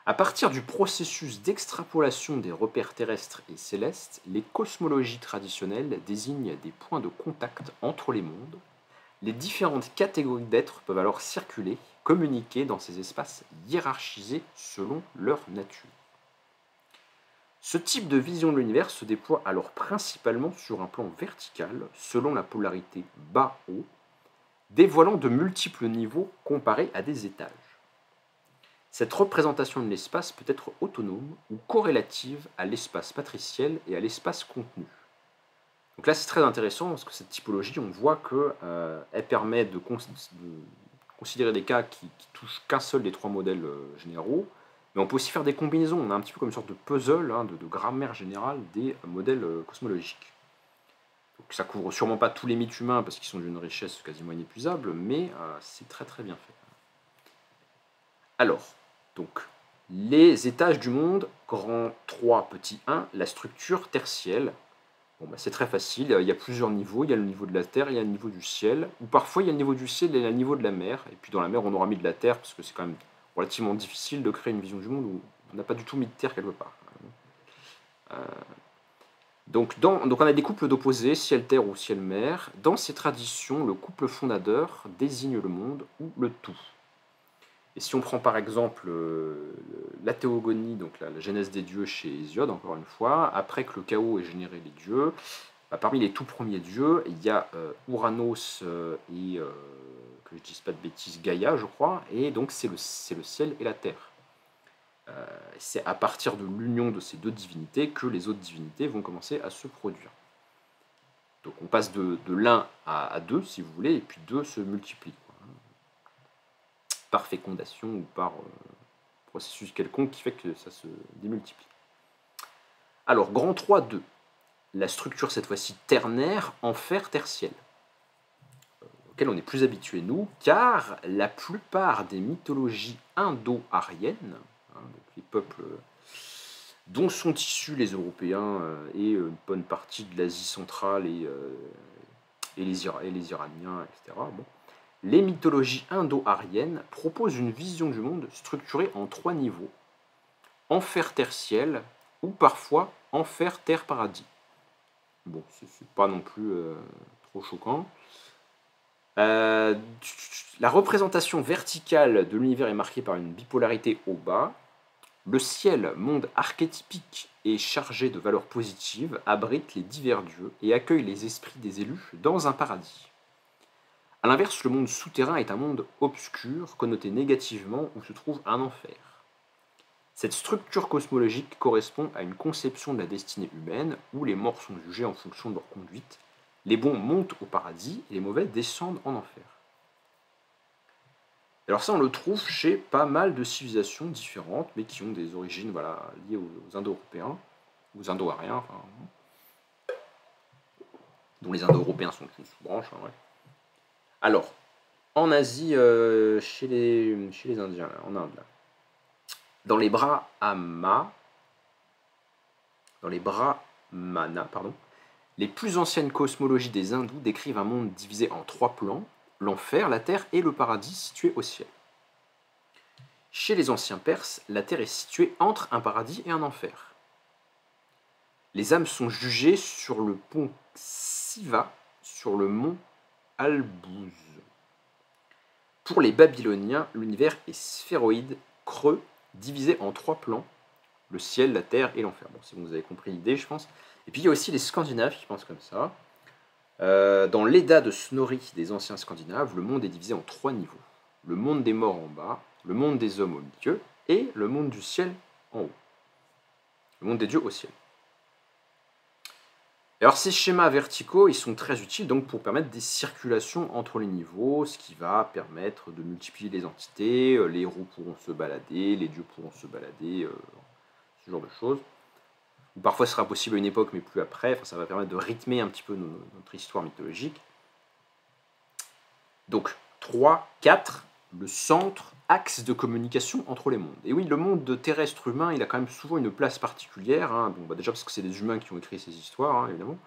À partir du processus d'extrapolation des repères terrestres et célestes, les cosmologies traditionnelles désignent des points de contact entre les mondes. Les différentes catégories d'êtres peuvent alors circuler, communiquer dans ces espaces hiérarchisés selon leur nature. Ce type de vision de l'univers se déploie alors principalement sur un plan vertical, selon la polarité bas-haut, dévoilant de multiples niveaux comparés à des étages. Cette représentation de l'espace peut être autonome ou corrélative à l'espace matriciel et à l'espace contenu. Donc là, c'est très intéressant parce que cette typologie, on voit qu'elle permet de considérer des cas qui touchent qu'un seul des 3 modèles généraux, mais on peut aussi faire des combinaisons. On a un petit peu comme une sorte de puzzle, hein, de grammaire générale des modèles cosmologiques. Donc ça couvre sûrement pas tous les mythes humains parce qu'ils sont d'une richesse quasiment inépuisable, mais c'est très très bien fait. Alors, donc, les étages du monde, grand 3, petit 1, la structure tertielle. Bon, bah, c'est très facile, il y a plusieurs niveaux, il y a le niveau de la terre, il y a le niveau du ciel, ou parfois il y a le niveau du ciel et le niveau de la mer, et puis dans la mer on aura mis de la terre, parce que c'est quand même relativement difficile de créer une vision du monde où on n'a pas du tout mis de terre quelque part. Donc on a des couples d'opposés, ciel-terre ou ciel-mer. Dans ces traditions, le couple fondateur désigne le monde ou le tout. Et si on prend par exemple la théogonie, donc la genèse des dieux chez Hésiode, encore une fois, après que le chaos ait généré les dieux, parmi les tout premiers dieux, il y a Ouranos et, que je ne dise pas de bêtises, Gaïa, je crois, et donc c'est le ciel et la terre. C'est à partir de l'union de ces deux divinités que les autres divinités vont commencer à se produire. Donc on passe de l'un à deux, si vous voulez, et puis deux se multiplient, quoi, par fécondation ou par processus quelconque qui fait que ça se démultiplie. Alors, grand 3, 2. La structure, cette fois-ci ternaire, en fer tertiel, auquel on est plus habitué, nous, car la plupart des mythologies indo-aryennes, hein, les peuples dont sont issus les Européens et une bonne partie de l'Asie centrale et les Iraniens, etc., bon, les mythologies indo-aryennes proposent une vision du monde structurée en 3 niveaux, enfer tertiel ou parfois enfer terre paradis. Bon, c'est pas non plus trop choquant. La représentation verticale de l'univers est marquée par une bipolarité au bas. Le ciel, monde archétypique et chargé de valeurs positives, abrite les divers dieux et accueille les esprits des élus dans un paradis. A l'inverse, le monde souterrain est un monde obscur, connoté négativement, où se trouve un enfer. Cette structure cosmologique correspond à une conception de la destinée humaine, où les morts sont jugés en fonction de leur conduite, les bons montent au paradis et les mauvais descendent en enfer. Alors ça, on le trouve chez pas mal de civilisations différentes, mais qui ont des origines liées aux Indo-Européens, aux Indo-Ariens, dont les Indo-Européens sont une sous-branche, ouais. Alors, en Asie, chez les Indiens, là, en Inde, là, dans les Brahmanas, les plus anciennes cosmologies des hindous décrivent un monde divisé en 3 plans, l'enfer, la terre et le paradis situé au ciel. Chez les anciens Perses, la terre est située entre un paradis et un enfer. Les âmes sont jugées sur le pont Siva, sur le mont Albouz. Pour les Babyloniens, l'univers est sphéroïde, creux, divisé en 3 plans, le ciel, la terre et l'enfer. Bon, c'est bon, vous avez compris l'idée, je pense. Et puis il y a aussi les Scandinaves qui pensent comme ça. Dans l'Edda de Snorri des anciens Scandinaves, le monde est divisé en 3 niveaux. Le monde des morts en bas, le monde des hommes au milieu et le monde du ciel en haut. Le monde des dieux au ciel. Et alors ces schémas verticaux, ils sont très utiles donc pour permettre des circulations entre les niveaux, ce qui va permettre de multiplier les entités, les héros pourront se balader, les dieux pourront se balader, ce genre de choses. Ou parfois ce sera possible à une époque mais plus après, enfin, ça va permettre de rythmer un petit peu notre histoire mythologique. Donc 3, 4, le centre, axe de communication entre les mondes. Et oui, le monde terrestre humain, il a quand même souvent une place particulière, hein. Bon, bah déjà parce que c'est des humains qui ont écrit ces histoires, hein, évidemment.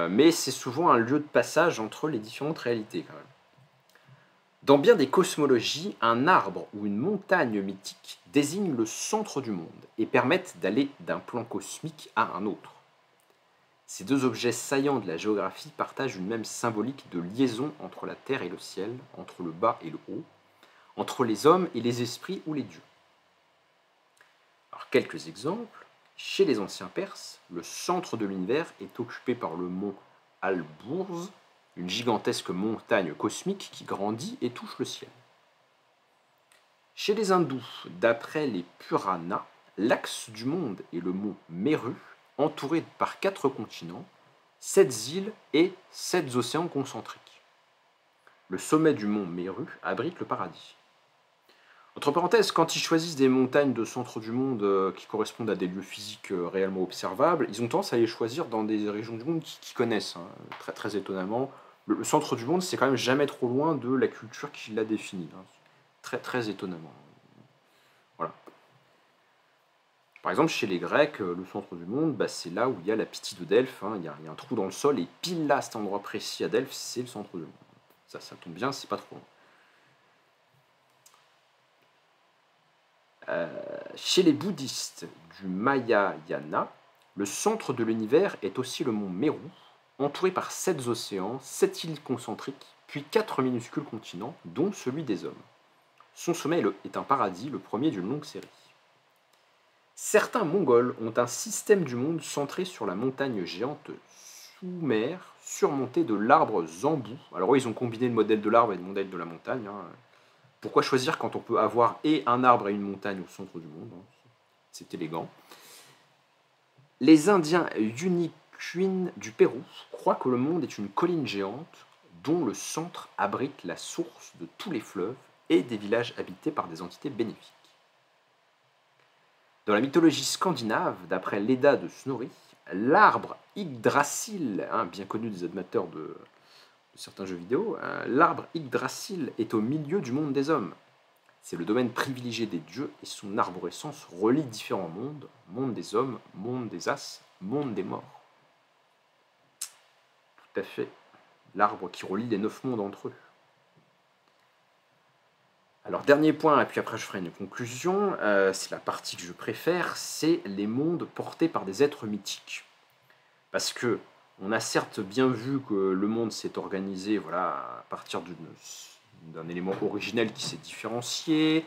Mais c'est souvent un lieu de passage entre les différentes réalités, quand même. Dans bien des cosmologies, un arbre ou une montagne mythique désigne le centre du monde et permettent d'aller d'un plan cosmique à un autre. Ces deux objets saillants de la géographie partagent une même symbolique de liaison entre la terre et le ciel, entre le bas et le haut, entre les hommes et les esprits ou les dieux. Alors, quelques exemples. Chez les anciens Perses, le centre de l'univers est occupé par le mont Alborz, une gigantesque montagne cosmique qui grandit et touche le ciel. Chez les hindous, d'après les Puranas, l'axe du monde est le mont Meru, entouré par 4 continents, 7 îles et 7 océans concentriques. Le sommet du mont Meru abrite le paradis. Entre parenthèses, quand ils choisissent des montagnes de centre du monde qui correspondent à des lieux physiques réellement observables, ils ont tendance à les choisir dans des régions du monde qu'ils connaissent, hein, très, très étonnamment. Le centre du monde, c'est quand même jamais trop loin de la culture qui l'a défini, hein, très, très étonnamment. Voilà. Par exemple, chez les Grecs, le centre du monde, bah, c'est là où il y a la Pythie de Delphes, hein, il y a un trou dans le sol, et pile là, à cet endroit précis à Delphes, c'est le centre du monde. Ça tombe bien, c'est pas trop loin. Chez les bouddhistes du Mahayana, le centre de l'univers est aussi le mont Meru, entouré par 7 océans, 7 îles concentriques, puis 4 minuscules continents, dont celui des hommes. Son sommet est un paradis, le premier d'une longue série. Certains Mongols ont un système du monde centré sur la montagne géante Sumer, surmontée de l'arbre Zambou. Alors eux, ils ont combiné le modèle de l'arbre et le modèle de la montagne, hein. Pourquoi choisir quand on peut avoir et un arbre et une montagne au centre du monde, hein. C'est élégant. Les Indiens Yunikwin du Pérou croient que le monde est une colline géante dont le centre abrite la source de tous les fleuves et des villages habités par des entités bénéfiques. Dans la mythologie scandinave, d'après l'Edda de Snorri, l'arbre Yggdrasil, hein, bien connu des amateurs de certains jeux vidéo, l'arbre Yggdrasil est au milieu du monde des hommes. C'est le domaine privilégié des dieux et son arborescence relie différents mondes, monde des hommes, monde des as, monde des morts. Tout à fait. L'arbre qui relie les 9 mondes entre eux. Alors, dernier point, et puis après je ferai une conclusion, c'est la partie que je préfère, c'est les mondes portés par des êtres mythiques. Parce que on a certes bien vu que le monde s'est organisé voilà, à partir d'un élément originel qui s'est différencié,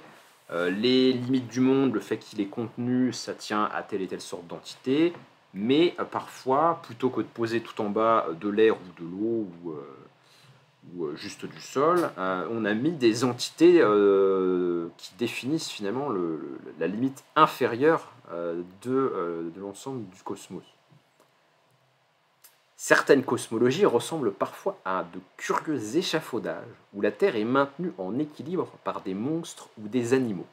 les limites du monde, le fait qu'il est contenu, ça tient à telle et telle sorte d'entité, mais parfois, plutôt que de poser tout en bas de l'air ou de l'eau ou juste du sol, on a mis des entités qui définissent finalement la limite inférieure de l'ensemble du cosmos. Certaines cosmologies ressemblent parfois à de curieux échafaudages où la Terre est maintenue en équilibre par des monstres ou des animaux.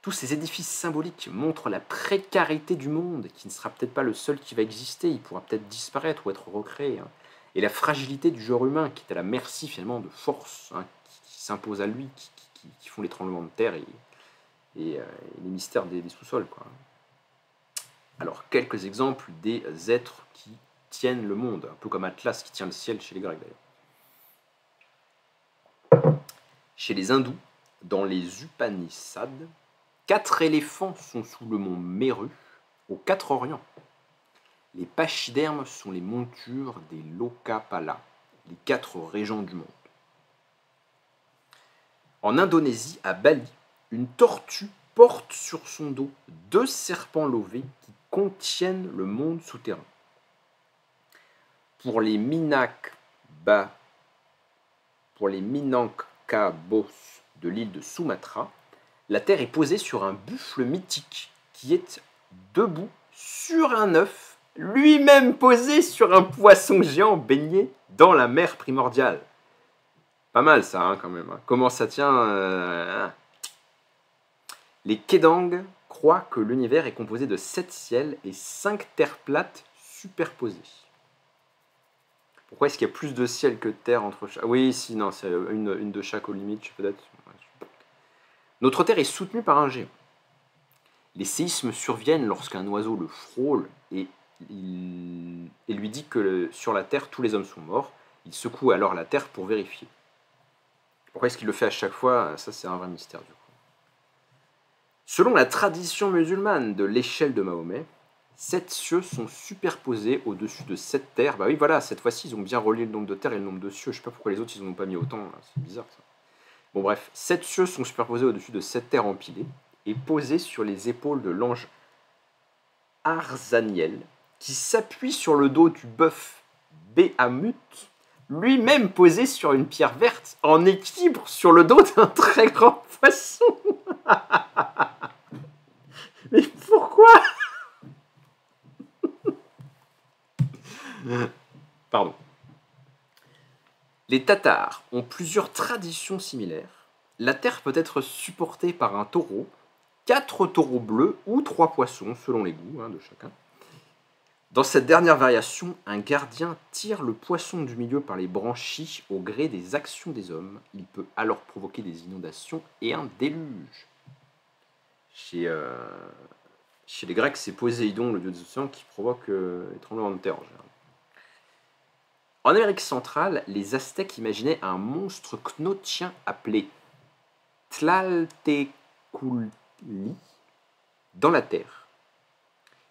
Tous ces édifices symboliques montrent la précarité du monde, qui ne sera peut-être pas le seul qui va exister, il pourra peut-être disparaître ou être recréé, hein, et la fragilité du genre humain qui est à la merci finalement de forces, hein, qui s'imposent à lui, qui font les tremblements de terre et les mystères des sous-sols, quoi. Alors, quelques exemples des êtres qui tiennent le monde, un peu comme Atlas qui tient le ciel chez les Grecs d'ailleurs. Chez les hindous, dans les Upanishads, 4 éléphants sont sous le mont Meru, aux 4 orients. Les pachydermes sont les montures des Lokapala, les 4 régents du monde. En Indonésie, à Bali, une tortue porte sur son dos 2 serpents lovés qui contiennent le monde souterrain. Pour les Minangkabau de l'île de Sumatra, la Terre est posée sur un buffle mythique qui est debout sur un œuf, lui-même posé sur un poisson géant baigné dans la mer primordiale. Pas mal ça, hein, quand même. Comment ça tient Les Kedang croient que l'univers est composé de 7 ciels et 5 terres plates superposées. Pourquoi est-ce qu'il y a plus de ciel que de terre entre chaque... Oui, si, non, c'est une de chaque aux limites, peut-être. Notre Terre est soutenue par un géant. Les séismes surviennent lorsqu'un oiseau le frôle et lui dit que sur la Terre, tous les hommes sont morts. Il secoue alors la Terre pour vérifier. Pourquoi est-ce qu'il le fait à chaque fois? Ça, c'est un vrai mystère, du coup. Selon la tradition musulmane de l'échelle de Mahomet, 7 cieux sont superposés au-dessus de 7 terres. Bah oui, voilà, cette fois-ci, ils ont bien relié le nombre de terres et le nombre de cieux. Je sais pas pourquoi les autres, ils n'en ont pas mis autant. C'est bizarre, ça. Bon, bref, 7 cieux sont superposés au-dessus de 7 terres empilées et posés sur les épaules de l'ange Arzaniel, qui s'appuie sur le dos du bœuf Béhamut, lui-même posé sur une pierre verte, en équilibre sur le dos d'un très grand poisson. Mais pourquoi? Pardon. Les Tatars ont plusieurs traditions similaires. La terre peut être supportée par un taureau, 4 taureaux bleus ou 3 poissons, selon les goûts de chacun. Dans cette dernière variation, un gardien tire le poisson du milieu par les branchies au gré des actions des hommes. Il peut alors provoquer des inondations et un déluge. Chez les Grecs, c'est Poséidon, le dieu des océans, qui provoque les tremblements de terre en général. En Amérique centrale, les Aztèques imaginaient un monstre cnotien appelé Tlalteculli dans la terre.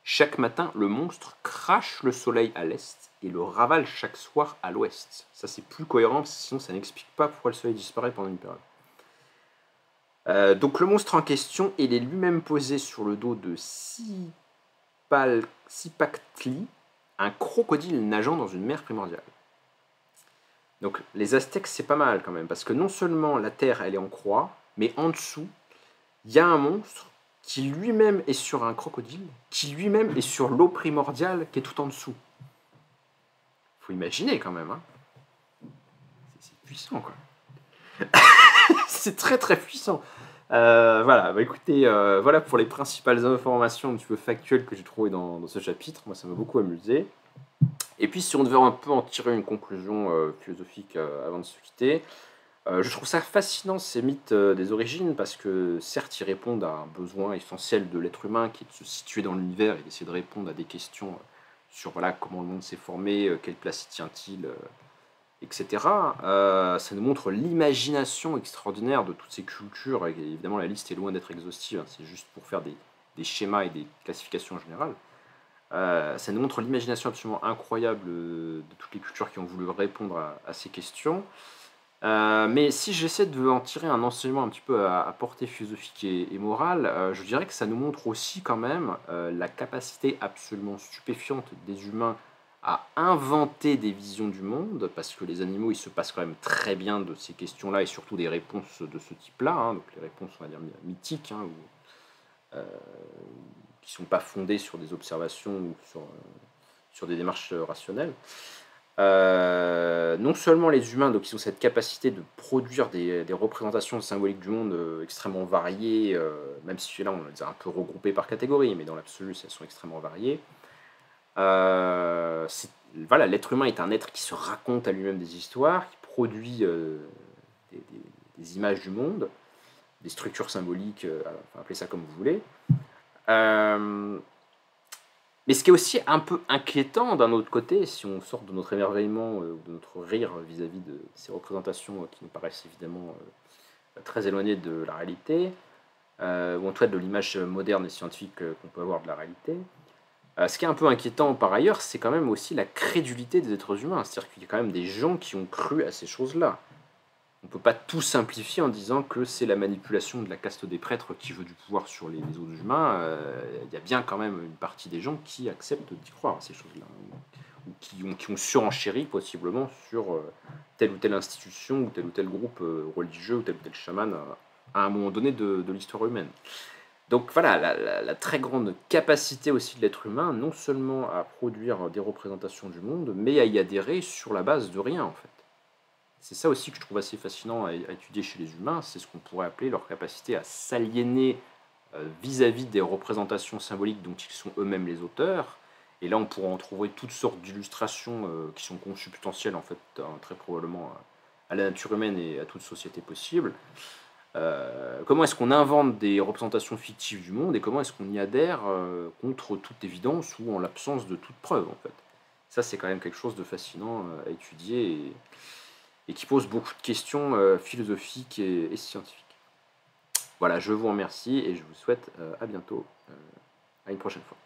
Chaque matin, le monstre crache le soleil à l'est et le ravale chaque soir à l'ouest. Ça, c'est plus cohérent, sinon ça n'explique pas pourquoi le soleil disparaît pendant une période. Donc le monstre en question, il est lui-même posé sur le dos de Cipactli, un crocodile nageant dans une mer primordiale. Donc les Aztèques, c'est pas mal quand même, parce que non seulement la Terre, elle est en croix, mais en dessous, il y a un monstre qui lui-même est sur un crocodile, qui lui-même est sur l'eau primordiale qui est tout en dessous. Faut imaginer quand même, hein. C'est puissant, quoi. C'est très très puissant. Voilà, bah écoutez, voilà pour les principales informations un petit peu factuelles que j'ai trouvées dans ce chapitre. Moi, ça m'a beaucoup amusé. Et puis, si on devait un peu en tirer une conclusion philosophique avant de se quitter, je trouve ça fascinant ces mythes des origines parce que certes, ils répondent à un besoin essentiel de l'être humain qui est de se situer dans l'univers et d'essayer de répondre à des questions sur voilà, comment le monde s'est formé, quelle place y tient-il, etc. Ça nous montre l'imagination extraordinaire de toutes ces cultures. Et évidemment, la liste est loin d'être exhaustive, hein, c'est juste pour faire des schémas et des classifications générales. Ça nous montre l'imagination absolument incroyable de toutes les cultures qui ont voulu répondre à ces questions. Mais si j'essaie de en tirer un enseignement un petit peu à portée philosophique et morale, je dirais que ça nous montre aussi quand même la capacité absolument stupéfiante des humains à inventer des visions du monde, parce que les animaux, ils se passent quand même très bien de ces questions-là, et surtout des réponses de ce type-là, hein, donc les réponses, on va dire, mythiques, hein, qui ne sont pas fondées sur des observations ou sur des démarches rationnelles. Non seulement les humains, donc ils ont cette capacité de produire des représentations symboliques du monde extrêmement variées, même si là on les a un peu regroupées par catégorie, mais dans l'absolu elles sont extrêmement variées. Voilà, l'être humain est un être qui se raconte à lui-même des histoires, qui produit des images du monde, des structures symboliques, enfin, appelez ça comme vous voulez. Mais ce qui est aussi un peu inquiétant d'un autre côté, si on sort de notre émerveillement ou de notre rire vis-à-vis de ces représentations qui nous paraissent évidemment très éloignées de la réalité, ou en tout cas de l'image moderne et scientifique qu'on peut avoir de la réalité, ce qui est un peu inquiétant par ailleurs, c'est quand même aussi la crédulité des êtres humains. C'est-à-dire qu'il y a quand même des gens qui ont cru à ces choses-là. On ne peut pas tout simplifier en disant que c'est la manipulation de la caste des prêtres qui veut du pouvoir sur les autres humains. Il y a bien quand même une partie des gens qui acceptent d'y croire à ces choses-là. qui ont surenchéri possiblement sur telle ou telle institution ou tel groupe religieux ou tel chaman à un moment donné de l'histoire humaine. Donc voilà, la très grande capacité aussi de l'être humain, non seulement à produire des représentations du monde, mais à y adhérer sur la base de rien en fait. C'est ça aussi que je trouve assez fascinant à étudier chez les humains, c'est ce qu'on pourrait appeler leur capacité à s'aliéner vis-à-vis des représentations symboliques dont ils sont eux-mêmes les auteurs. Et là, on pourra en trouver toutes sortes d'illustrations qui sont consubstantielles, en fait, très probablement à la nature humaine et à toute société possible. Comment est-ce qu'on invente des représentations fictives du monde et comment est-ce qu'on y adhère contre toute évidence ou en l'absence de toute preuve, en fait. Ça, c'est quand même quelque chose de fascinant à étudier et qui pose beaucoup de questions philosophiques et scientifiques. Voilà, je vous remercie et je vous souhaite à bientôt, à une prochaine fois.